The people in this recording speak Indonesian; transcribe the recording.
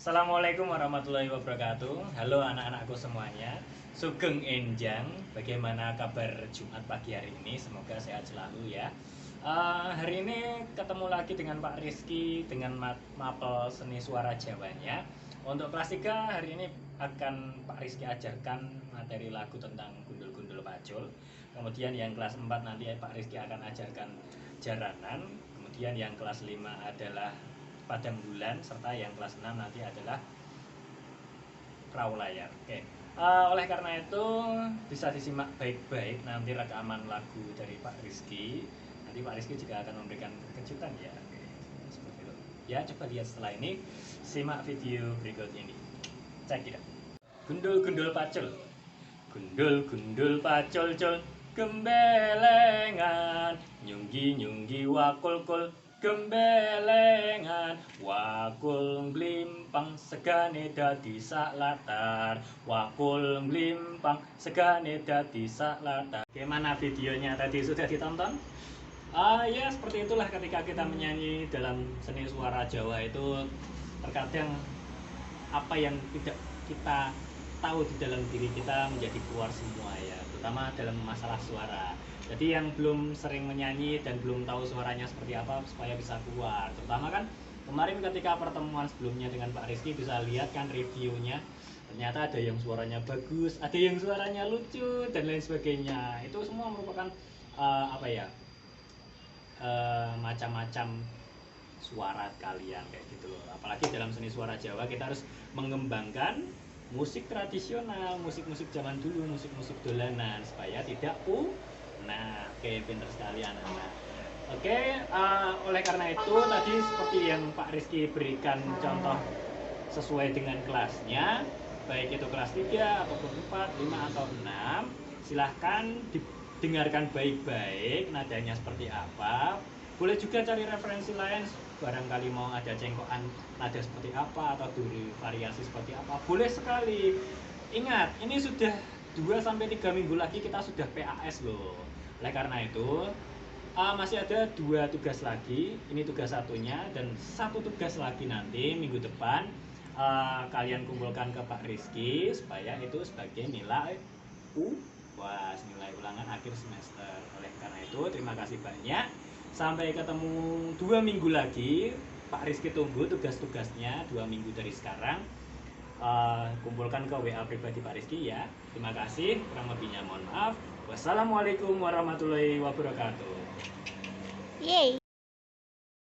Assalamualaikum warahmatullahi wabarakatuh. Halo anak-anakku semuanya. Sugeng Enjang, bagaimana kabar Jumat pagi hari ini? Semoga sehat selalu ya. Hari ini ketemu lagi dengan Pak Rizky dengan mapel seni suara Jawanya. Untuk kelas 3 hari ini akan Pak Rizky ajarkan materi lagu tentang gundul-gundul pacul. Kemudian yang kelas 4 nanti Pak Rizky akan ajarkan jaranan. Kemudian yang kelas 5 adalah Padang Bulan, serta yang kelas 6 nanti adalah Perahu Layar. Oke. Oleh karena itu bisa disimak baik-baik nanti rekaman lagu dari Pak Rizky. Nanti Pak Rizky juga akan memberikan kejutan ya. Oke, seperti itu. Ya, coba lihat setelah ini. Simak video berikut ini. Cek it out. Gundul-gundul pacul. Gundul-gundul pacul cul gembelengan, nyunggi-nyunggi wakul-kul gembelengan, wakul nglimpang segane dadi sak latar, wakul nglimpang segane dadi sak latar. Bagaimana videonya tadi sudah ditonton? Ya seperti itulah ketika kita menyanyi dalam seni suara Jawa itu terkadang apa yang tidak kita tahu di dalam diri kita menjadi keluar semua ya, terutama dalam masalah suara. Jadi yang belum sering menyanyi dan belum tahu suaranya seperti apa supaya bisa keluar. Terutama kan kemarin ketika pertemuan sebelumnya dengan Pak Rizky bisa lihat kan reviewnya. Ternyata ada yang suaranya bagus, ada yang suaranya lucu dan lain sebagainya. Itu semua merupakan macam-macam suara kalian kayak gitu loh. Apalagi dalam seni suara Jawa kita harus mengembangkan musik tradisional, musik-musik zaman dulu, musik-musik dolanan supaya tidak nah, oke, pinter sekali anak-anak. Oke, oleh karena itu tadi seperti yang Pak Rizky berikan contoh sesuai dengan kelasnya, baik itu kelas 3 ataupun 4, 5 atau 6, silahkan didengarkan baik-baik nadanya seperti apa. Boleh juga cari referensi lain, barangkali mau ada cengkokan nada seperti apa atau duri variasi seperti apa, boleh sekali. Ingat, ini sudah 2-3 minggu lagi kita sudah PAS loh. Oleh karena itu masih ada 2 tugas lagi, ini tugas satunya, dan 1 tugas lagi nanti minggu depan kalian kumpulkan ke Pak Rizky supaya itu sebagai nilai nilai ulangan akhir semester. Oleh karena itu terima kasih banyak, sampai ketemu 2 minggu lagi. Pak Rizky tunggu tugas-tugasnya 2 minggu dari sekarang. Kumpulkan ke WA pribadi Pak Rizky ya. Terima kasih, kurang lebihnya mohon maaf. Wassalamualaikum warahmatullahi wabarakatuh. Yeay.